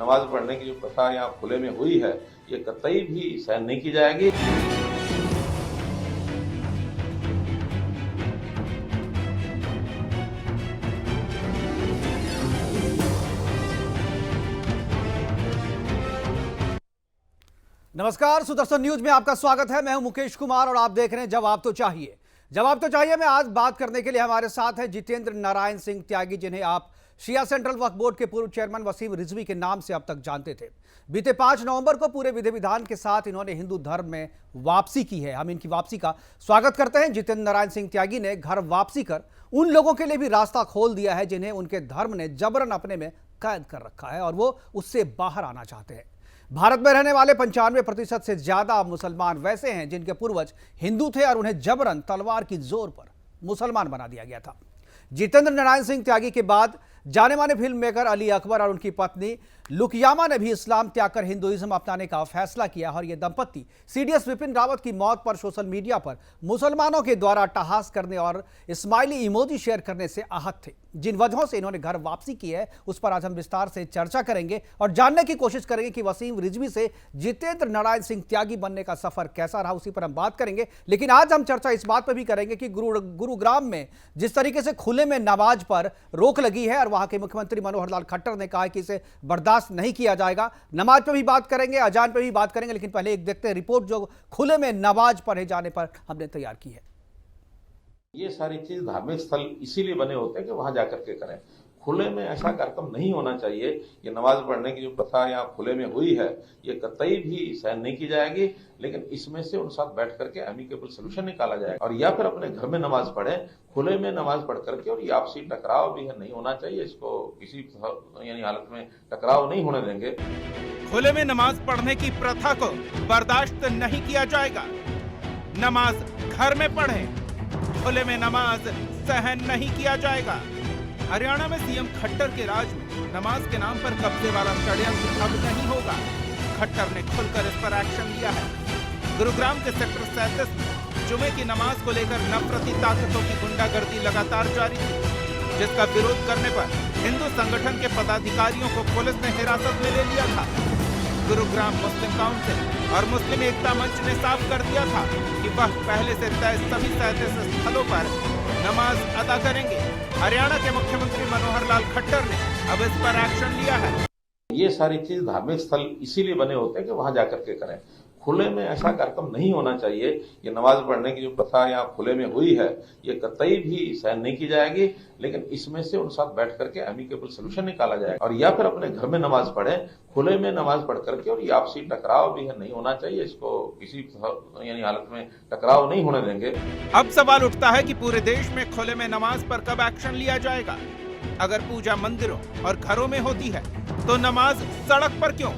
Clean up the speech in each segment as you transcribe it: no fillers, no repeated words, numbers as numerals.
नमाज पढ़ने की जो प्रथा यहाँ खुले में हुई है, ये कतई भी सहन नहीं की जाएगी। नमस्कार, सुदर्शन न्यूज में आपका स्वागत है। मैं हूं मुकेश कुमार और आप देख रहे हैं जवाब तो चाहिए। जवाब तो चाहिए में आज बात करने के लिए हमारे साथ हैं जितेंद्र नारायण सिंह त्यागी, जिन्हें आप शिया सेंट्रल वक्फ बोर्ड के पूर्व चेयरमैन वसीम रिजवी के नाम से अब तक जानते थे। बीते 5 नवंबर को पूरे विधि विधान के साथ इन्होंने हिंदू धर्म में वापसी की है। हम इनकी वापसी का स्वागत करते हैं। जितेंद्र नारायण सिंह त्यागी ने घर वापसी कर उन लोगों के लिए भी रास्ता खोल दिया है जिन्हें उनके धर्म ने जबरन अपने में कैद कर रखा है और वो उससे बाहर आना चाहते हैं। भारत में रहने वाले 95% से ज्यादा मुसलमान वैसे हैं जिनके पूर्वज हिंदू थे और उन्हें जबरन तलवार की जोर पर मुसलमान बना दिया गया था। जितेंद्र नारायण सिंह त्यागी के बाद जाने माने फिल्म मेकर अली अकबर और उनकी पत्नी लुकियामा ने भी इस्लाम त्याग कर हिंदुइज्म अपनाने का फैसला किया और यह दंपत्ति सीडीएस विपिन रावत की मौत पर सोशल मीडिया पर मुसलमानों के द्वारा अट्टहास करने और स्माइली इमोजी शेयर करने से आहत थे। जिन वजहों से इन्होंने घर वापसी की है उस पर आज हम विस्तार से चर्चा करेंगे और जानने की कोशिश करेंगे कि वसीम रिजवी से जितेंद्र नारायण सिंह त्यागी बनने का सफर कैसा रहा, उसी पर हम बात करेंगे। लेकिन आज हम चर्चा इस बात पर भी करेंगे कि गुरुग्राम में जिस तरीके से खुले में नमाज पर रोक लगी है और वहां के मुख्यमंत्री मनोहर लाल खट्टर ने कहा कि इसे बर्दाश्त नहीं किया जाएगा। नमाज पर भी बात करेंगे, अजान पर भी बात करेंगे, लेकिन पहले एक देखते हैं रिपोर्ट जो खुले में नमाज पढ़े जाने पर हमने तैयार की है। ये सारी चीज धार्मिक स्थल इसीलिए बने होते हैं कि वहां जाकर के करें। खुले में ऐसा कार्यक्रम नहीं होना चाहिए। ये नमाज पढ़ने की जो प्रथा यहाँ खुले में हुई है, ये कतई भी सहन नहीं की जाएगी। लेकिन इसमें से उन साथ बैठ करके एमिकेबल सोल्यूशन निकाला जाएगा और या फिर अपने घर में नमाज पढ़े, खुले में नमाज पढ़ करके। और ये आपसी टकराव भी नहीं होना चाहिए, इसको किसी यानी हालत में टकराव नहीं होने देंगे। खुले में नमाज पढ़ने की प्रथा को बर्दाश्त नहीं किया जाएगा। नमाज घर में पढ़े, खुले में नमाज सहन नहीं किया जाएगा। हरियाणा में सीएम खट्टर के राज में नमाज के नाम पर कब्जे वाला षड्यंत्र अब नहीं होगा। खट्टर ने खुलकर इस पर एक्शन लिया है। गुरुग्राम के सेक्टर 37 में जुमे की नमाज को लेकर नफरती ताकतों की गुंडागर्दी लगातार जारी थी, जिसका विरोध करने पर हिंदू संगठन के पदाधिकारियों को पुलिस ने हिरासत में ले लिया था। गुरुग्राम मुस्लिम काउंसिल और मुस्लिम एकता मंच ने साफ कर दिया था कि वह पहले से तय सभी 37 स्थलों पर नमाज अदा करेंगे। हरियाणा के मुख्यमंत्री मनोहर लाल खट्टर ने अब इस पर एक्शन लिया है। ये सारी चीज धार्मिक स्थल इसीलिए बने होते हैं कि वहां जाकर के करें। खुले में ऐसा कार्यक्रम नहीं होना चाहिए। ये नमाज पढ़ने की जो प्रथा यहाँ खुले में हुई है, ये कतई भी सहन नहीं की जाएगी। लेकिन इसमें से उन साथ बैठ करके एमिकेबल सोल्यूशन निकाला जाएगा और या फिर अपने घर में नमाज पढ़े, खुले में नमाज पढ़ करके। और ये आपसी टकराव भी नहीं होना चाहिए, इसको किसी यानी हालत में टकराव नहीं होने देंगे। अब सवाल उठता है कि पूरे देश में खुले में नमाज पर कब एक्शन लिया जाएगा। अगर पूजा मंदिरों और घरों में होती है तो नमाज सड़क पर क्यों?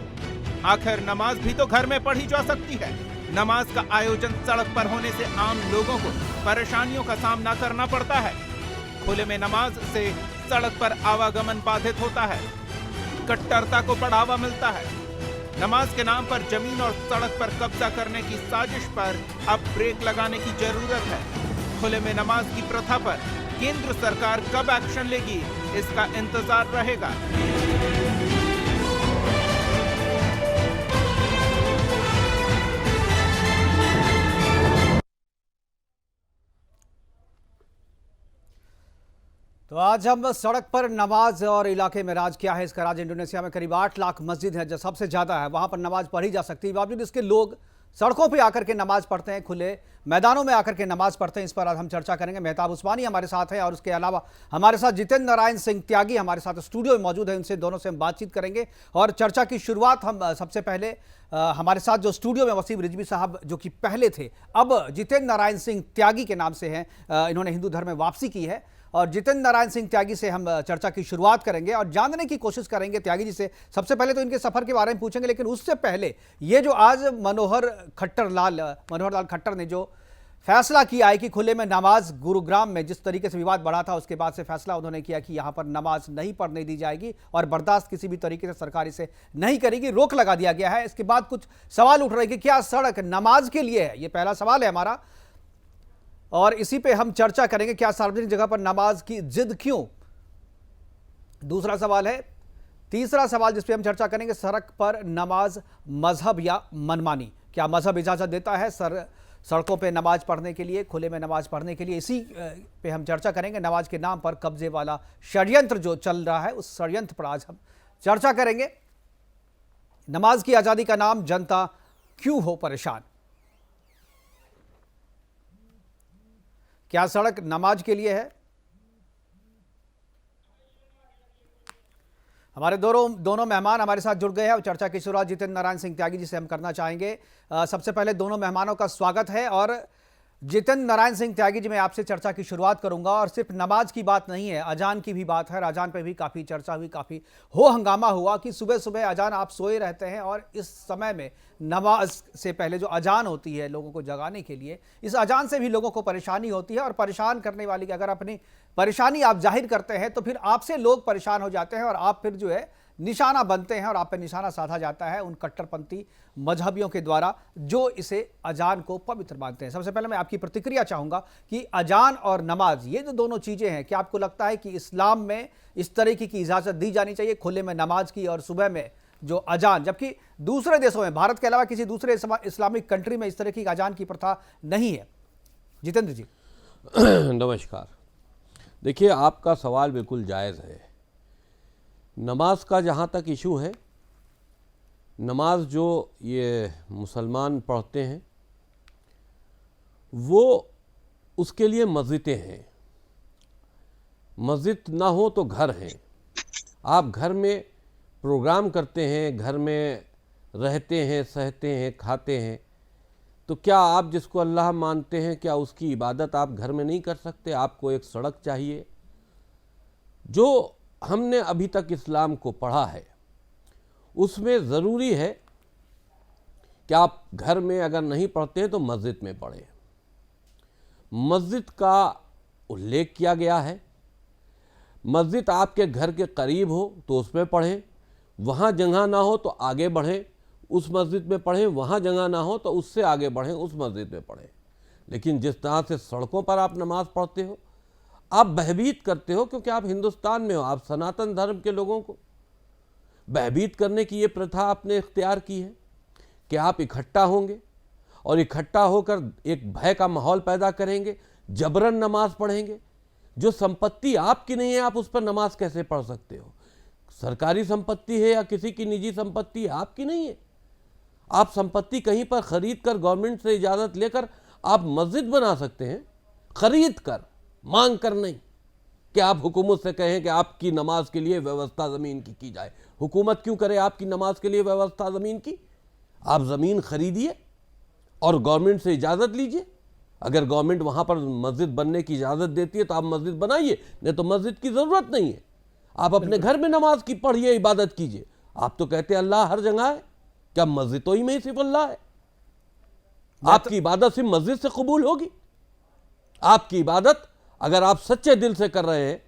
आखिर नमाज भी तो घर में पढ़ी जा सकती है। नमाज का आयोजन सड़क पर होने से आम लोगों को परेशानियों का सामना करना पड़ता है। खुले में नमाज से सड़क पर आवागमन बाधित होता है, कट्टरता को बढ़ावा मिलता है। नमाज के नाम पर जमीन और सड़क पर कब्जा करने की साजिश पर अब ब्रेक लगाने की जरूरत है। खुले में नमाज की प्रथा पर केंद्र सरकार कब एक्शन लेगी, इसका इंतजार रहेगा। तो आज हम सड़क पर नमाज और इलाके में राज क्या है इसका राज। इंडोनेशिया में करीब 8 लाख मस्जिद है जो सबसे ज्यादा है, वहां पर नमाज पढ़ी जा सकती है। बावजूद इसके लोग सड़कों पे आकर के नमाज पढ़ते हैं, खुले मैदानों में आकर के नमाज पढ़ते हैं। इस पर आज हम चर्चा करेंगे। मेहताब उस्मानी हमारे साथ हैं और उसके अलावा हमारे साथ जितेंद्र नारायण सिंह त्यागी हमारे साथ स्टूडियो में मौजूद है। उनसे दोनों से हम बातचीत करेंगे और चर्चा की शुरुआत हम सबसे पहले हमारे साथ जो स्टूडियो में वसीम रिजवी साहब जो कि पहले थे, अब जितेंद्र नारायण सिंह त्यागी के नाम से हैं, इन्होंने हिंदू धर्म में वापसी की है। और जितेंद्र नारायण सिंह त्यागी से हम चर्चा की शुरुआत करेंगे और जानने की कोशिश करेंगे त्यागी जी से। सबसे पहले तो इनके सफर के बारे में पूछेंगे, लेकिन उससे पहले ये जो आज मनोहर लाल खट्टर ने जो फैसला किया है कि खुले में नमाज, गुरुग्राम में जिस तरीके से विवाद बढ़ा था उसके बाद से फैसला उन्होंने किया कि यहां पर नमाज नहीं पढ़ने दी जाएगी और बर्दाश्त किसी भी तरीके से सरकार इसे नहीं करेगी, रोक लगा दिया गया है। इसके बाद कुछ सवाल उठ रहे हैं कि क्या सड़क नमाज के लिए है? ये पहला सवाल है हमारा और इसी पे हम चर्चा करेंगे। क्या सार्वजनिक जगह पर नमाज की जिद क्यों? दूसरा सवाल है तीसरा सवाल जिस पे हम चर्चा करेंगे, सड़क पर नमाज मजहब या मनमानी। क्या मजहब इजाज़त देता है सड़कों पे नमाज पढ़ने के लिए, खुले में नमाज पढ़ने के लिए? इसी पे हम चर्चा करेंगे। नमाज के नाम पर कब्जे वाला षड्यंत्र जो चल रहा है, उस षड्यंत्र पर आज हम चर्चा करेंगे। नमाज की आज़ादी का नाम जनता क्यों हो परेशान? क्या सड़क नमाज के लिए है? हमारे दोनों मेहमान हमारे साथ जुड़ गए हैं और चर्चा की शुरुआत जितेंद्र नारायण सिंह त्यागी जी से हम करना चाहेंगे। सबसे पहले दोनों मेहमानों का स्वागत है। और जितेंद्र नारायण सिंह त्यागी जी, मैं आपसे चर्चा की शुरुआत करूंगा। और सिर्फ नमाज की बात नहीं है, अजान की भी बात है। अजान पे भी काफ़ी चर्चा हुई, काफ़ी हो हंगामा हुआ कि सुबह सुबह अजान, आप सोए रहते हैं और इस समय में नमाज से पहले जो अजान होती है लोगों को जगाने के लिए, इस अजान से भी लोगों को परेशानी होती है। और परेशान करने वाली की अगर अपनी परेशानी आप जाहिर करते हैं तो फिर आपसे लोग परेशान हो जाते हैं और आप फिर जो है निशाना बनते हैं और आप पे निशाना साधा जाता है उन कट्टरपंथी मजहबियों के द्वारा जो इसे अजान को पवित्र मानते हैं। सबसे पहले मैं आपकी प्रतिक्रिया चाहूंगा कि अजान और नमाज, ये जो दोनों चीजें हैं, क्या आपको लगता है कि इस्लाम में इस तरीके की इजाजत दी जानी चाहिए, खुले में नमाज की और सुबह में जो अजान, जबकि दूसरे देशों में, भारत के अलावा किसी दूसरे इस्लामिक कंट्री में इस तरह की अजान की प्रथा नहीं है? जितेंद्र जी। नमस्कार। देखिए, आपका सवाल बिल्कुल जायज़ है। नमाज का जहाँ तक इशू है, नमाज जो ये मुसलमान पढ़ते हैं वो उसके लिए मस्जिदें हैं। मस्जिद ना हो तो घर हैं। आप घर में प्रोग्राम करते हैं, घर में रहते हैं, सहते हैं, खाते हैं, तो क्या आप जिसको अल्लाह मानते हैं, क्या उसकी इबादत आप घर में नहीं कर सकते? आपको एक सड़क चाहिए। जो हमने अभी तक इस्लाम को पढ़ा है उसमें ज़रूरी है कि आप घर में अगर नहीं पढ़ते हैं तो मस्जिद में पढ़ें। मस्जिद का उल्लेख किया गया है। मस्जिद आपके घर के करीब हो तो उसमें पढ़ें, वहाँ जगह ना हो तो आगे बढ़ें, उस मस्जिद में पढ़ें, वहाँ जगह ना हो तो उससे आगे बढ़ें, उस मस्जिद में पढ़ें। लेकिन जिस तरह से सड़कों पर आप नमाज पढ़ते हो, आप भयभीत करते हो, क्योंकि आप हिंदुस्तान में हो, आप सनातन धर्म के लोगों को भयभीत करने की ये प्रथा आपने इख्तियार की है कि आप इकट्ठा होंगे और इकट्ठा होकर एक भय का माहौल पैदा करेंगे, जबरन नमाज पढ़ेंगे। जो संपत्ति आपकी नहीं है, आप उस पर नमाज कैसे पढ़ सकते हो? सरकारी संपत्ति है या किसी की निजी संपत्ति है, आपकी नहीं है। आप संपत्ति कहीं पर खरीद कर, गवर्नमेंट से इजाज़त लेकर आप मस्जिद बना सकते हैं, खरीद कर, मांग कर नहीं कि आप हुकूमत से कहें कि आपकी नमाज के लिए व्यवस्था ज़मीन की जाए। हुकूमत क्यों करे आपकी नमाज के लिए व्यवस्था ज़मीन की? आप ज़मीन खरीदिए और गवर्नमेंट से इजाज़त लीजिए। अगर गवर्नमेंट वहाँ पर मस्जिद बनने की इजाज़त देती है तो आप मस्जिद बनाइए, नहीं तो मस्जिद की ज़रूरत नहीं है। आप अपने घर में नमाज की पढ़िए, इबादत कीजिए। आप तो कहते हैं अल्लाह हर जगह है, क्या मस्जिदों ही में सिर्फ अल्लाह है? आपकी इबादत सिर्फ मस्जिद से कबूल होगी? आपकी इबादत अगर आप सच्चे दिल से कर रहे हैं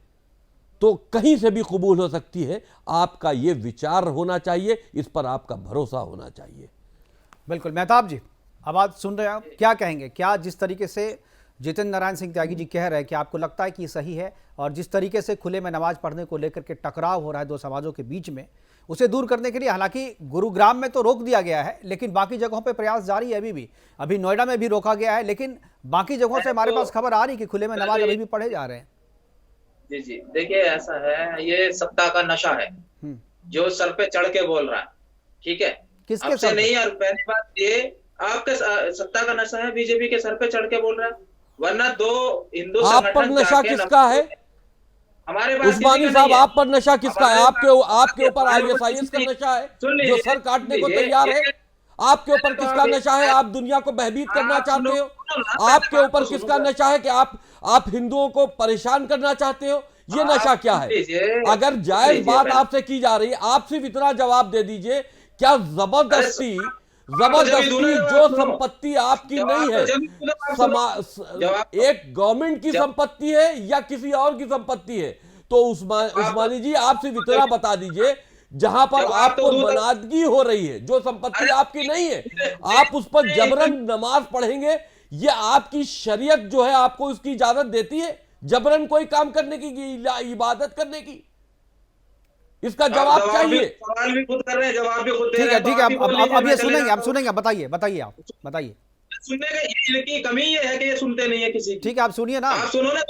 तो कहीं से भी कबूल हो सकती है। आपका ये विचार होना चाहिए, इस पर आपका भरोसा होना चाहिए। बिल्कुल। मेहताब जी, आवाज़ सुन रहे हैं आप, क्या कहेंगे? क्या जिस तरीके से जितेंद्र नारायण सिंह त्यागी जी कह रहे हैं कि आपको लगता है कि सही है, और जिस तरीके से खुले में नमाज पढ़ने को लेकर के टकराव हो रहा है दो समाजों के बीच में, उसे दूर करने के लिए हालांकि गुरुग्राम में तो रोक दिया गया है, लेकिन बाकी जगहों पे प्रयास जारी है। अभी नोएडा में भी रोका गया है, लेकिन बाकी जगहों से हमारे पास खबर आ रही कि खुले में नमाज अभी भी पढ़े जा रहे हैं। जी जी, देखिए ऐसा है, ये सत्ता का नशा है जो सर पे चढ़ के बोल रहा है। ठीक है, किसके सर नहीं? और पहली बात ये, आपके सत्ता का नशा है, बीजेपी के सर पे चढ़ के बोल रहा है। वरना दो हिंदू आप पर नशा किसका है? हमारे पास उस्मानी साहब, आप पर नशा किसका है? आपके ऊपर ISIS का नशा है जो सर काटने को तैयार है। आपके ऊपर किसका नशा है? आप दुनिया को भयभीत करना चाहते हो। आपके ऊपर किसका नशा है कि आप हिंदुओं को परेशान करना चाहते हो? ये नशा क्या है? अगर जायज बात आपसे की जा रही है, आप सिर्फ इतना जवाब दे दीजिए, क्या जबरदस्ती जो संपत्ति आपकी नहीं है, एक गवर्नमेंट की संपत्ति है या किसी और की संपत्ति है, तो उस्मानी जी आप सिर्फ इतना बता दीजिए, जहां पर आपको मनादगी हो रही है, जो संपत्ति आपकी नहीं है, आप उस पर जबरन नमाज पढ़ेंगे। ये आपकी शरीयत जो है आपको उसकी इजाजत देती है जबरन कोई काम करने की, इबादत करने की? इसका जवाब चाहिए। सवाल भी खुद कर रहे हैं, जवाब भी खुद दे ठीक रहे है हैं। ठीक तो है, आप ही बोल लीजिए, अब ये मैं सुनेंगे, चले आप सुनेंगे, बताइए बताइए, आप बताइए। सुनने का इनकी कमी ये है कि ये सुनते नहीं है किसी की। ठीक है, आप सुनिए ना। आप सुनो ना,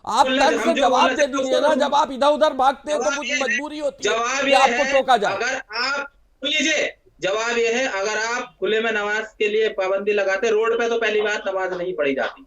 आप तर्क से जवाब दे दीजिए ना, जब आप इधर उधर भागते हैं तो जवाब कुछ ये है, मजबूरी होती है जवाब कि ये आपको है, टोका जाए। अगर आप सुन लीजिए, जवाब ये है, अगर आप खुले में नमाज के लिए पाबंदी लगाते, रोड पे तो पहली बात नमाज नहीं पढ़ी जाती।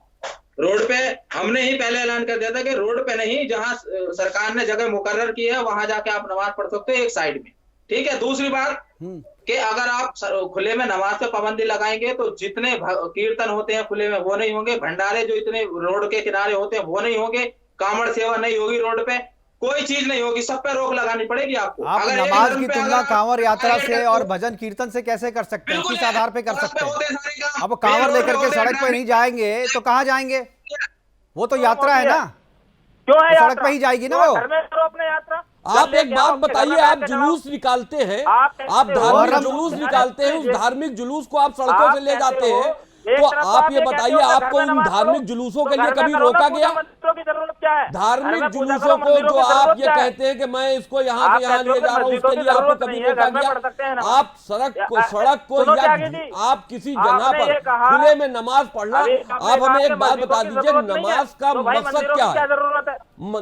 रोड पे हमने ही पहले ऐलान कर दिया था कि रोड पे नहीं, जहां सरकार ने जगह मुकर्रर की है वहां जाके आप नमाज पढ़ सकते हो एक साइड में। ठीक है। दूसरी बात कि अगर आप खुले में नमाज पे पाबंदी लगाएंगे तो जितने कीर्तन होते हैं खुले में वो नहीं होंगे, भंडारे जो इतने रोड के किनारे होते हैं वो नहीं होंगे, कांवड़ सेवा नहीं होगी, रोड पे कोई चीज नहीं होगी, सब पे रोक लगानी पड़ेगी आपको। आप अगर एक नमाज धर्म की पे तुलना अगर कांवड़ यात्रा से प्राइवेट और भजन कीर्तन से कैसे कर सकते हैं? बिल्कुल किस आधार पे कर सड़क सकते पे होते हैं? हैं सारे काम। अब कांवड़ मेन रोड लेकर पे के होते हैं, सड़क पे नहीं जाएंगे तो कहाँ जाएंगे? वो तो यात्रा है ना, क्यों है तो सड़क यात्रा? पे ही जाएगी ना वो। घर में करो अपने यात्रा। आप एक बात बताइए, आप जुलूस निकालते हैं, आप धार्मिक जुलूस निकालते हैं, उस धार्मिक जुलूस को आप सड़कों से ले जाते हैं, तो आप ये बताइए आपको उन धार्मिक जुलूसों के लिए कभी रोका गया? की जरूरत क्या है? धार्मिक जुलूसों को जो आप ये कहते हैं कि मैं इसको यहाँ से यहाँ ले जा रहा हूँ, उसके लिए आपको कभी रोका गया? आप सड़क को या आप किसी जगह पर खुले में नमाज पढ़ना, आप हमें एक बात बता दीजिए, नमाज का मकसद क्या है?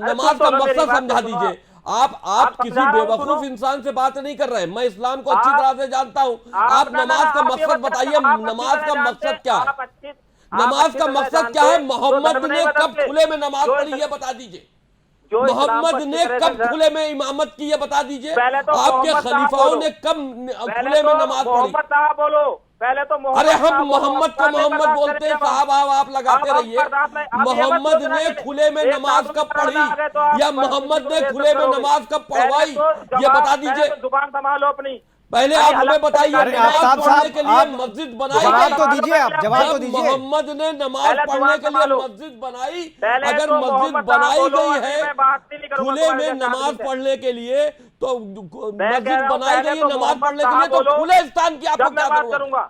नमाज का मकसद समझा दीजिए। आप किसी बेवकूफ इंसान से बात नहीं कर रहे हैं, मैं इस्लाम को अच्छी तरह से जानता हूँ। आप नमाज का मकसद बताइए, नमाज का मकसद क्या है? नमाज का मकसद क्या है? मोहम्मद ने कब खुले में नमाज पढ़ी है बता दीजिए। मोहम्मद ने कब खुले में इमामत की है बता दीजिए। आपके खलीफाओं ने कब खुले में नमाज पढ़ी? बोलो पहले तो। अरे हम मोहम्मद को मोहम्मद बोलते हैं साहब, आप लगाते रहिए। मोहम्मद ने खुले में नमाज कब पढ़ी या मोहम्मद ने खुले में नमाज कब पढ़वाई, ये बता दीजिए। जुबान संभालो अपनी। पहले आप हमें बताइए, नमाज पढ़ने के लिए मस्जिद बनाई जवाब तो दीजिए, आप जवाब तो दीजिए। मोहम्मद ने नमाज पढ़ने के लिए मस्जिद बनाई, अगर मस्जिद बनाई गई है खुले में नमाज पढ़ने के लिए, तो मस्जिद बनाई गई है नमाज पढ़ने के लिए, तो खुले स्थान की आपको क्या जरूरत है?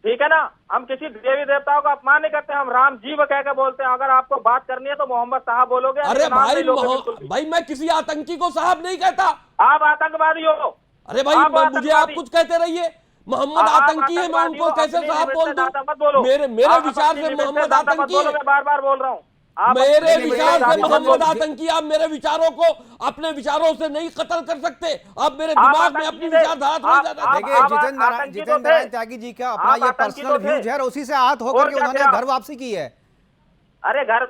ठीक है ना, हम किसी देवी देवताओं का अपमान नहीं करते, हम राम जी कह के बोलते हैं। अगर आपको बात करनी है तो मोहम्मद साहब बोलोगे। अरे भाई मैं किसी आतंकी को साहब नहीं कहता। आप आतंकवादी हो। अरे भाई मुझे आप कुछ कहते रहिए। मोहम्मद आतंकी है, मैं उनको कैसे साहब बोल दूं? मेरे विचार से मोहम्मद आतंकी है। मैं बार बार बोल रहा हूँ, मेरे विचार से मोहम्मद आतंकी। आप मेरे विचारों को अपने विचारों से नहीं कत्ल कर सकते। आप मेरे दिमाग में अपनी विचारधारा थोड़ी ज्यादा। देखिए जितेंद्र नारायण त्यागी जी का अपना ये पर्सनल व्यूज है और उसी से आहत होकर के उन्होंने घर वापसी की है। अरे घर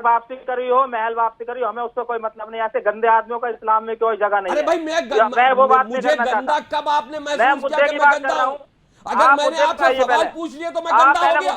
वापसी करी हो, महल वापसी करी हो, हमें उससे कोई मतलब नहीं। ऐसे गंदे आदमियों का इस्लाम में कोई जगह नहीं है। अरे भाई मैं वो बात मुझे गंदा कब आपने महसूस किया कि मैं गंदा हूँ? अगर मैंने आपसे सवाल पूछ लिया तो मैं गंदा हो गया?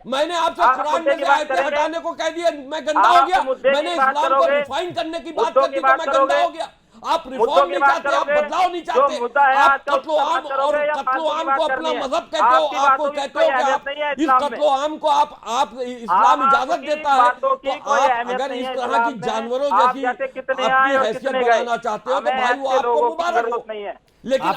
मैंने आपसे कुरान में से आयतें हटाने को कह दिया, मैं गंदा हो गया? मैंने इस्लाम को रिफाइन करने की बात कर दी तो मैं गंदा हो गया? आप रिफॉर्म नहीं चाहते, आप बदलाव नहीं चाहते, आप कत्लो-आम और कत्लो-आम को अपना मजहब कहते हो। आपको कहते हो कि आप इस कत्लो-आम को आप इस्लाम इजाजत देता है, तो आप अगर इस तरह की जानवरों जैसी अपनी हैसियत बनाना चाहते हो तो भाई वो आपको मुबारक हो। लेकिन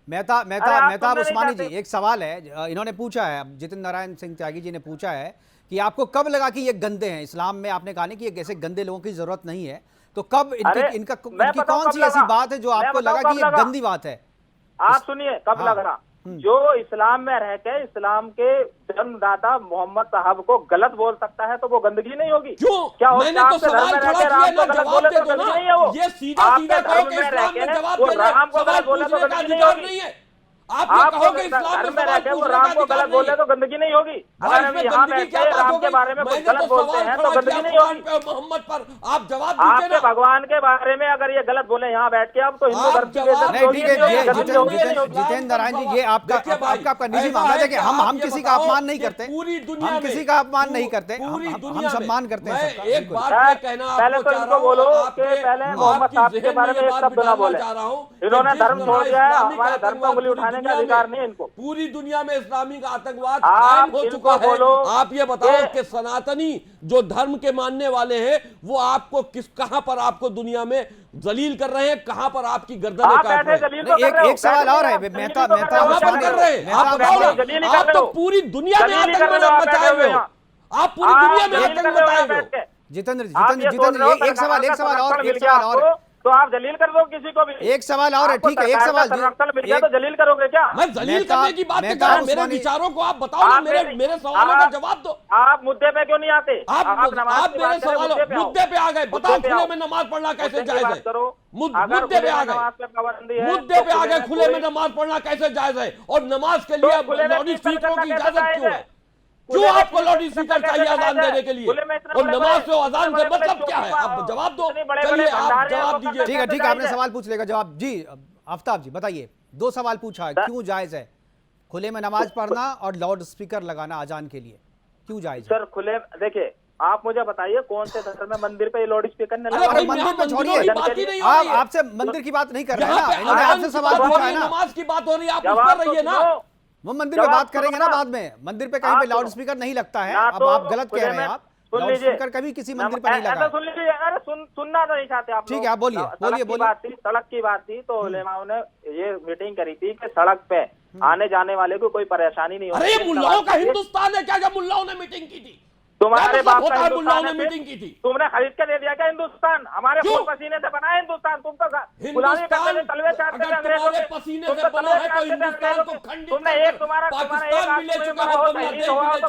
मेहताब उस्मानी जी, एक सवाल है इन्होंने पूछा है, जितेंद्र नारायण सिंह त्यागी जी ने पूछा है कि आपको कब लगा कि ये गंदे हैं? इस्लाम में आपने कहा नहीं कि ऐसे गंदे लोगों की जरूरत नहीं है, तो कब इनकी कौन सी ऐसी बात है जो आपको लगा कि ये गंदी बात है? आप सुनिए कब लगा। जो इस्लाम में रह के इस्लाम के जन्मदाता मोहम्मद साहब को गलत बोल सकता है तो वो गंदगी नहीं होगी? क्यों? क्या मैंने तो सवाल खड़ा किया ना, जवाब दे दो ना। ये सीधा सीधा कहो कि इस्लाम में जवाब देना, सवाल पूछने का अधिकार नहीं है। आप ये कहो कि इस्लाम में सवाल पूछने का अधिकार नहीं है तो गंदगी नहीं होगी। अगर हम यहाँ बैठे राम के बारे में कुछ गलत बोलते हैं तो गंदगी नहीं होगी। मोहम्मद पर आप जवाब दीजिए ना। भगवान के बारे में अगर ये गलत बोले यहाँ बैठ के, आप तो हिंदू धर्म जितेंद्र नारायण जी, ये आपका निजी मामला है कि हम किसी का अपमान नहीं करते, पूरी दुनिया हम किसी का अपमान नहीं करते, हम सम्मान करते हैं। एक बात कहना पहले तो इनको बोलो कि पहले मोहम्मद साहब के बारे में एक शब्द ना बोले। इन्होंने धर्म छोड़ दिया है, हमारे धर्म को उंगली उठाने का अधिकार नहीं इनको। पूरी दुनिया में इस्लामी का आतंकवाद कायम हो चुका है। आप ये बताओ कि सनातनी जो धर्म के मानने वाले हैं वो आपको कहां पर आपको दुनिया में जलील कर रहे हैं, कहां पर आपकी गर्दनें काट रहे हैं? एक सवाल और है मेहता कर रहे हैं आप तो पूरी दुनिया में आतंक मचाए हुए हो। आप पूरी दुनिया में आतंक मचाए हुए हो। जितेंद्र एक सवाल और तो आप जलील कर दो किसी को भी। एक सवाल और है, ठीक है, एक सवाल संरक्षण मिल गया तो जलील करोगे क्या? मैं जलील करने की बात नहीं कर रहा, मेरे विचारों को आप बताओ ना, मेरे सवालों का जवाब दो। आप मुद्दे पे क्यों नहीं आते? आप मेरे सवालों मुद्दे पे आ गए। बताओ खुले में नमाज पढ़ना कैसे जायज है? मुद्दे पे आ गए, मुद्दे पे आ गए। खुले में नमाज पढ़ना कैसे जायज है? और नमाज के लिए लाउड स्पीकरों की इजाजत क्यों है? क्यों आपको लाउड स्पीकर चाहिए अजान देने के लिए? और नमाज से अजान से मतलब क्या है? आप जवाब दो। चलिए आप जवाब दीजिए। ठीक है, ठीक है, आपने सवाल पूछ लेगा, जवाब जी। आफ्ताब जी बताइए, 2 सवाल पूछा है, क्यों जायज है खुले में नमाज पढ़ना और लाउड स्पीकर लगाना अजान के लिए, क्यों जायज है? सर खुले, देखिए आप मुझे बताइए कौन से धर्म में मंदिर पे लाउड स्पीकर ने अरे मंदिर पे छोड़िए, आप आपसे मंदिर की बात नहीं कर रहे हैं ना, इन्होंने आपसे सवाल पूछा है ना, नमाज की बात हो रही है, आप उस पर रहिए ना। वो मंदिर में बात करेंगे ना बाद में। मंदिर पे कहीं पे लाउड स्पीकर नहीं लगता है, अब आप गलत कह रहे हैं। आप लाउड स्पीकर कभी किसी मंदिर पर नहीं लगा। सुन लीजिए, अरे सुनना तो नहीं चाहते आप। ठीक है, आप बोलिए बोलिए बोलिए। सड़क की बात थी तो उलेमाओं ने ये मीटिंग करी थी कि सड़क पे आने जाने वाले को कोई परेशानी नहीं हो। अरे ये मुल्लाओं का हिंदुस्तान है क्या? जब मुल्लाओं ने मीटिंग की थी, तुम्हारे बाप का मुल्लाओं ने मीटिंग की थी, तुमने खरीद के दे दिया क्या हिंदुस्तान? हमारे खून पसीने से बना है हिंदुस्तान। तुम तो गुलामी करते थे, तलवे चाटते थे अंग्रेजों के। पसीने से बना है तो हिंदुस्तान को खंडित तुमने एक तुम्हारा तो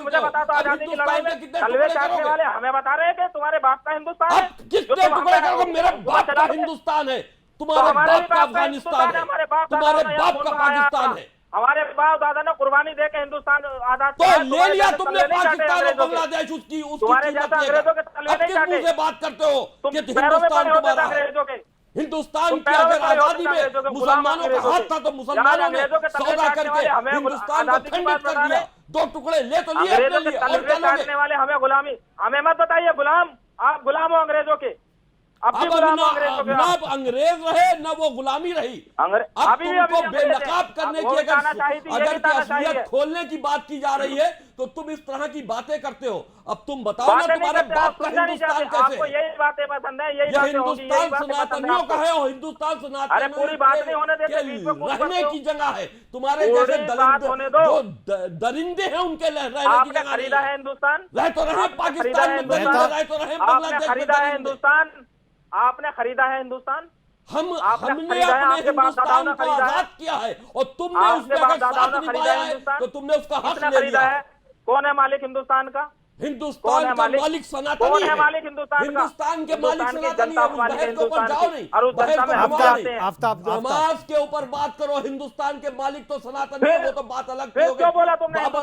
मुझे बता दो, आजादी की लड़ाई में तलवे चाटने वाले हमें बता रहे हैं कि तुम्हारे बाप का हिंदुस्तान है। किसने टुकड़े करोगे? मेरा बाप का हिंदुस्तान है, तुम्हारे बाप का अफगानिस्तान है, तुम्हारे बाप का पाकिस्तान है। हमारे बाप दादा ने कुर्बानी दे के हिंदुस्तान आजाद तो ले लिया तुमने पाकिस्तान और बांग्लादेश, उसकी तुम्हारे जैसा अंग्रेजों के तलवे नहीं चाटे। से बात करते हो कि हिंदुस्तान तुम्हारा अंग्रेजों के। हिंदुस्तान की अगर आजादी में मुसलमानों का हाथ था तो मुसलमानों ने सौदा करके हिंदुस्तान को खंडित कर दिया। 2 टुकड़े ले तो लिए अपने लिए, और क्या लोगे? वाले हमें गुलामी, हमें मत बताइए गुलाम, आप गुलाम हो अंग्रेजों के। अब ना अंग्रेज रहे ना वो गुलामी रही। अब तुमको बेनकाब करने की अगर असलियत खोलने की बात की जा रही है तो तुम इस तरह की बातें करते हो। अब तुम बताओ ना, तुम्हारे बाप का हिंदुस्तान कैसे? यही बातें पसंद है, यह हिंदुस्तान सनातनियों का है और हिंदुस्तान सनातन पूरी बात नहीं होने देते, रहने की जगह है। तुम्हारे जैसे जो दरिंदे हैं उनके रहने की जगह खरीदा है हिंदुस्तान। रह तो रहे पाकिस्तान में, रह तो रहे बांग्लादेश में, खरीदा है हिंदुस्तान। आपने खरीदा है हिंदुस्तान। हमने अपने हिंदुस्तान को आजाद किया है और तुमने उसमें अगर साथ निभाया है तो तुमने उसका हक ले लिया है। कौन है मालिक हिंदुस्तान का? हिंदुस्तान का मालिक सनातनी है। मालिक हिंदुस्तान के मालिक सनातनी है। बहस के ऊपर जाओ नहीं, नमाज के ऊपर बात करो। हिंदुस्तान के मालिक तो सनातनी है, वो तो बात अलग थी। बाबर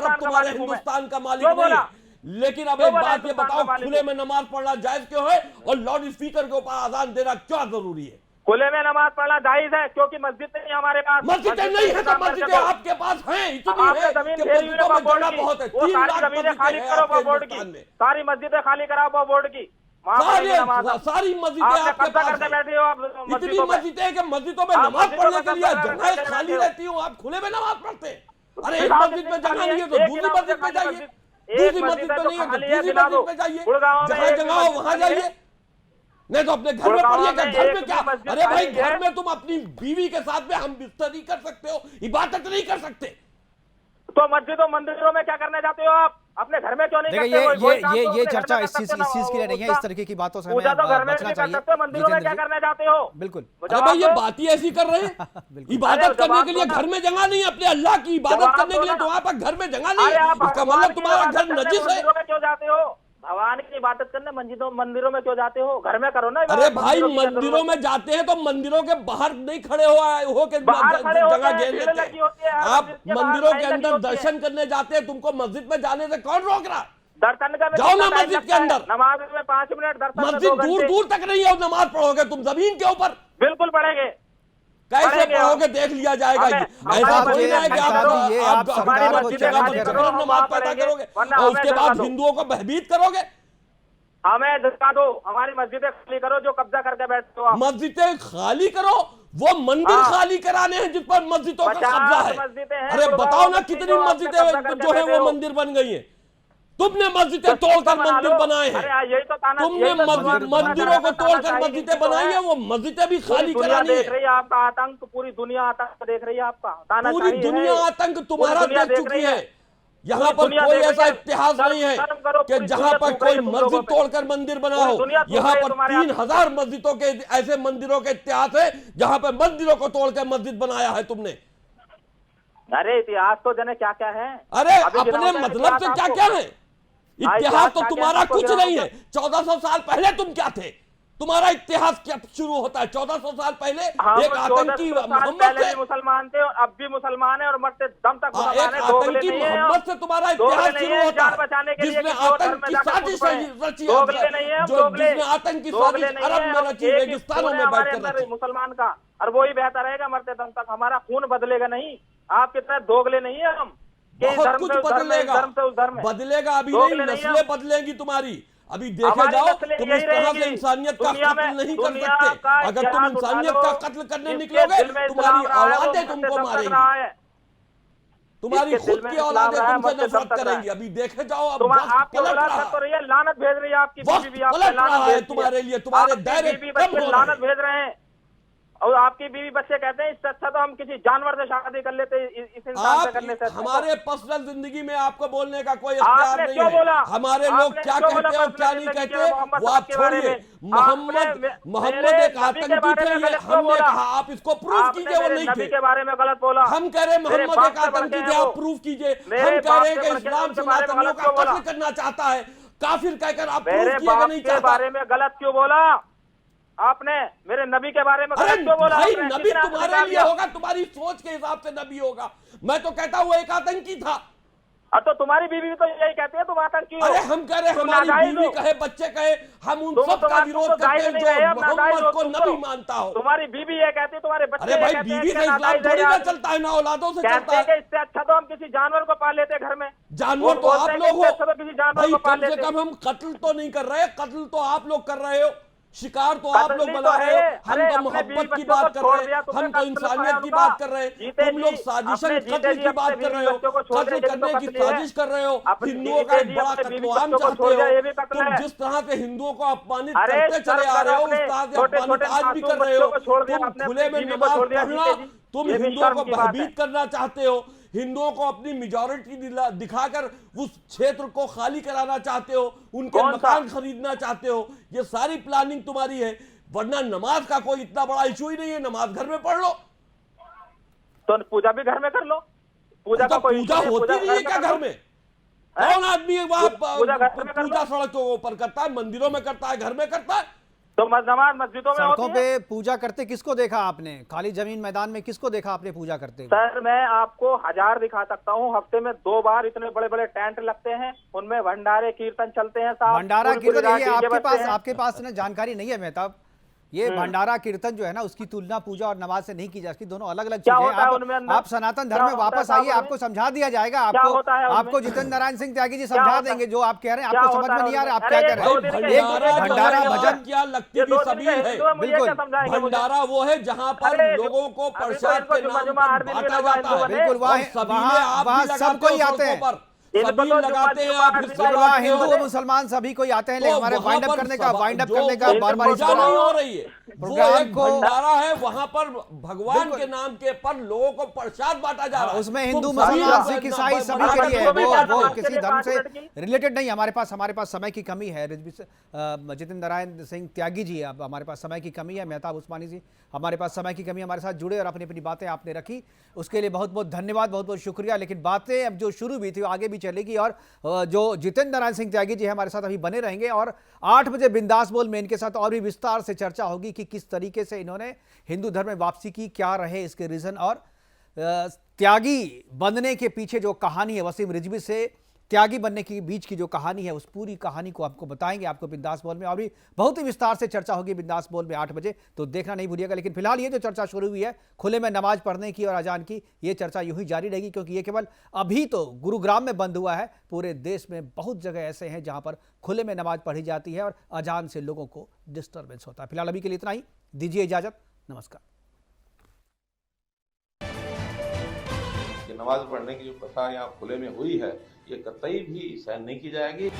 अब तुम्हारे हिंदुस्तान का मालिक नहीं है। लेकिन अब एक बात ये बताओ, खुले में नमाज पढ़ना जायज क्यों है और लाउड स्पीकर के ऊपर आजान देना क्या जरूरी है? खुले में नमाज पढ़ना जायज है क्योंकि मस्जिद नहीं हमारे पास। मस्जिदें नहीं है तो मस्जिदें आपके पास हैं, इतनी है कि मस्जिदों में जगह बहुत है। 3 लाख जमीनें खाली करो बोर्ड की, सारी मस्जिदें खाली कराओ बोर्ड की। सारी मस्जिदें आपके पास बैठे हो आप। इतनी मस्जिदें कि मस्जिदों में नमाज पढ़ने के लिए जगह खाली रहती हूँ, आप खुले में नमाज पढ़ते हैं। अरे एक मस्जिद में जगह नहीं है तो दूसरी मस्जिद में जाइए, दूसरी मस्जिद में नहीं है तो तीसरी मस्जिद में जाइए, जहाँ जगह हो वहां जाइए। नहीं तो अपने घर में पढ़िए। घर में क्या? अरे भाई घर में तुम अपनी बीवी के साथ में हम बिस्तर नहीं कर सकते हो, इबादत नहीं कर सकते, तो मस्जिदों मंदिरों में क्या करने जाते हो आप? अपने घर में क्यों नहीं करते? ये चर्चा इस चीज के लिए नहीं है। इस तरीके की बातों से हमें बचना चाहिए। मंदिरों में क्या करने जाते हो? बिल्कुल। अरे भाई ये बात ही ऐसी कर रहे हैं। इबादत करने के लिए घर में जगह नहीं, अपने अल्लाह की इबादत करने के लिए तो वहां पर घर में जगह नहीं है। इसका मतलब तुम्हारा घर नजिस है। क्यों जाते हो भगवान की इबादत करने? मंदिरों में क्यों जाते हो? घर में करो ना। अरे भाई मंदिरों में जाते हैं तो मंदिरों के बाहर नहीं खड़े हो के जगह घेर लेते हैं। आप मंदिरों के अंदर दर्शन करने जाते हैं, तुमको मस्जिद में जाने से कौन रोक रहा? दर्शन का जाओ ना मस्जिद के अंदर। नमाज में 5 मिनट दर्शन। मस्जिद दूर दूर तक नहीं है, नमाज पढ़ोगे तुम जमीन के ऊपर। बिल्कुल पढ़ेंगे। कैसे पढ़ोगे देख लिया जाएगा। ऐसा थोड़ी ना है कि आप नमाज पैदा करोगे और उसके बाद हिंदुओं को भयभीत करोगे। हमें दिखा दो, हमारी मस्जिदें खाली करो जो कब्जा करके बैठते हो। मस्जिदें खाली करो, वो मंदिर खाली कराने हैं जिस पर मस्जिदों का कब्जा है। अरे बताओ ना कितनी मस्जिदें जो है वो मंदिर बन गई है। तुमने मस्जिदें तोड़कर मंदिर बनाए हैं, तुमने मंदिरों को तोड़कर मस्जिदें बनाई है, वो मस्जिदें भी खाली करानी है। देख रही है आपका आतंक, पूरी दुनिया आतंक देख रही है आपका। पूरी दुनिया आतंक तुम्हारा देख चुकी है। यहाँ पर कोई ऐसा इतिहास नहीं है कि जहां पर कोई मस्जिद तोड़कर मंदिर बना हो। यहाँ पर 3000 मस्जिदों के ऐसे मंदिरों के इतिहास है जहां पर मंदिरों को तोड़कर मस्जिद बनाया है तुमने। अरे इतिहास तो जने क्या क्या है, अरे अपने मतलब से क्या क्या है? इतिहास तो तुम्हारा कुछ नहीं है। 1400 साल पहले तुम क्या थे? तुम्हारा इतिहास क्या शुरू होता है? 1400 साल पहले एक आतंकी मोहम्मद से मुसलमान थे और अब भी मुसलमान है और मरते दम तक मुसलमान है। एक आतंकी मोहम्मद से तुम्हारा इतिहास शुरू होता है, जिसने आतंकी साजिश रची है, जिसने आतंकी साजिश अरब में रची, रेगिस्तानों में बैठकर मुसलमान का, और वही बेहतर रहेगा मरते दम तक। हमारा खून बदलेगा नहीं, आपकी तरह दोगले नहीं है हम। बहुत कुछ बदलेगा, अभी नहीं, नस्लें बदलेंगी तुम्हारी। अभी देखे जाओ, तुम इस तरह से इंसानियत का कत्ल नहीं कर सकते। अगर तुम इंसानियत का कत्ल करने निकलोगे, तुम्हारी औलादें तुमको मारेंगी, तुम्हारी खुद की औलादें तुमसे नफरत करेंगी। अभी देखे जाओ, अब वक्त पलट रहा है, लानत भेज रही है आपकी बीवी, पलट रहा है तुम्हारे लिए, तुम्हारे दायरे कम हो लानत भेज रहे हैं। और आपकी बीवी बच्चे कहते हैं इससे अच्छा तो हम किसी जानवर से शादी कर लेते, इस इंसान से करने से। हमारे पर्सनल जिंदगी में आपको बोलने का कोई इख्तियार नहीं है। हमारे लोग क्या कहते हैं और क्या नहीं कहते वो आप छोड़िए। मोहम्मद एक आतंकी थे, ये हमने कहा, आप इसको प्रूफ कीजिए वो नहीं थे। के बारे में गलत बोला। हम कह रहे हैं मोहम्मद एक आतंकी थे, आप प्रूफ कीजिए। हम कह रहे हैं कि इस्लाम सनातनियों का कत्ल करना चाहता है, काफिर कहकर आप प्रूफ किए नहीं चाहता। बारे में गलत क्यों बोला आपने? मेरे नबी के बारे में गलत क्यों बोला? भाई नबी तुम्हारे लिए होगा, तुम्हारी सोच के हिसाब से नबी होगा। मैं तो कहता हूँ एक आतंकी था। तो तुम्हारी बीवी भी तो यही कहती है तुम आतंकी हो। अरे हम कह रहे हमारी बीवी कहे, बच्चे कहे, हम उन सब का विरोध करते हैं जो मोहम्मद को नबी मानता हो। तुम्हारी बीवी ये कहती है, तुम्हारे बच्चे। अरे भाई बीवी से इस्लाम थोड़ी ना चलता है, ना औलादों से चलता है। इससे अच्छा तो हम किसी जानवर को पाल लेते घर में। जानवर तो आप लोग हो किसी जानवर को पाल लेते। कम से कम हम कत्ल तो नहीं कर रहे, कत्ल तो आप लोग कर रहे हो, शिकार तो आप लोग बना रहे हो। हम तो मोहब्बत की बात कर रहे हैं, हम तो इंसानियत की बात कर रहे हैं। तुम लोग साजिशन कत्ल की बात कर रहे हो, कत्ल करने की साजिश कर रहे हो। हिंदुओं का एक बड़ा कत्लेआम चाहते हो। तुम जिस तरह से हिंदुओं को अपमानित करते चले आ रहे हो, उस तरह से अपमानित आज भी कर रहे हो। तुम खुले में नमाज पढ़ना, तुम हिंदुओं को भयभीत करना चाहते हो, हिंदुओं को अपनी मेजॉरिटी दिखाकर उस क्षेत्र को खाली कराना चाहते हो, उनके मकान खरीदना चाहते हो। ये सारी प्लानिंग तुम्हारी है, वरना नमाज का कोई इतना बड़ा इशू ही नहीं है। नमाज घर में पढ़ लो, तो पूजा भी घर में कर लो। पूजा का कोई पूजा होती नहीं है क्या घर में? कौन आदमी वहां पूजा सड़क के ऊपर करता है, मंदिरों में करता है, घर में करता है? तो नमाज मस्जिदों में सड़कों पे पूजा करते किसको देखा आपने? खाली जमीन मैदान में किसको देखा आपने पूजा करते? सर मैं आपको 1000 दिखा सकता हूँ। हफ्ते में 2 बार इतने बड़े बड़े टेंट लगते हैं, उनमें भंडारे कीर्तन चलते हैं। भंडारा कीर्तन आपके पास ना जानकारी नहीं है मेहताब। ये भंडारा कीर्तन जो है ना, उसकी तुलना पूजा और नमाज से नहीं की जा सकती। दोनों अलग अलग चीजें हैं। आप सनातन धर्म में वापस आइए, आपको समझा दिया जाएगा। आपको जितेंद्र नारायण सिंह त्यागी जी समझा देंगे जो आप कह रहे हैं। आपको समझ में नहीं आ रहा आप क्या कह रहे हैं? भंडारा भजन क्या लगती है बिल्कुल भंडारा वो है जहाँ पर लोगों को प्रसाद के नाम पर बांटा जाता है। बिल्कुल वहाँ सब कोई आते हैं, सभी लगाते हैं। आप हिंदू और मुसलमान सभी कोई आते हैं, लेकिन हमारे वाइंड अप करने का बार बार नहीं हो रही है। वो एक भंडारा है, वहां पर भगवान के नाम के पर लोगों को प्रसाद बांटा जा रहा है। उसमें हिंदू मुसलमान सिख ईसाई सभी के लिए है, वो किसी धर्म से रिलेटेड नहीं। हमारे पास समय की कमी है। जितेंद्र नारायण सिंह त्यागी जी, अब हमारे पास समय की कमी है। मेहताब उस्मानी जी, हमारे पास समय की कमी, हमारे साथ जुड़े और अपनी अपनी बातें आपने रखी, उसके लिए बहुत बहुत धन्यवाद, बहुत बहुत शुक्रिया। लेकिन बातें अब जो शुरू हुई थी आगे भी चलेगी और जो जितेंद्र नारायण सिंह त्यागी जी हमारे साथ अभी बने रहेंगे और 8 बजे बिंदास बोल में इनके साथ और भी विस्तार से चर्चा होगी कि किस तरीके से इन्होंने हिंदू धर्म में वापसी की, क्या रहे इसके रीजन और त्यागी बनने के पीछे जो कहानी है, वसीम रिजवी से त्यागी बनने की बीच की जो कहानी है, उस पूरी कहानी को आपको बताएंगे आपको बिंदास बोल में। और भी बहुत ही विस्तार से चर्चा होगी बिंदास बोल में 8 बजे, तो देखना नहीं भूलिएगा। लेकिन फिलहाल ये जो चर्चा शुरू हुई है खुले में नमाज पढ़ने की और अजान की, ये चर्चा यूं ही जारी रहेगी, क्योंकि ये केवल अभी तो गुरुग्राम में बंद हुआ है। पूरे देश में बहुत जगह ऐसे हैं जहां पर खुले में नमाज पढ़ी जाती है और अजान से लोगों को डिस्टर्बेंस होता है। फिलहाल अभी के लिए इतना ही, दीजिए इजाजत, नमस्कार। नमाज पढ़ने की जो प्रथा यहाँ खुले में हुई है, ये कतई भी सहन नहीं की जाएगी।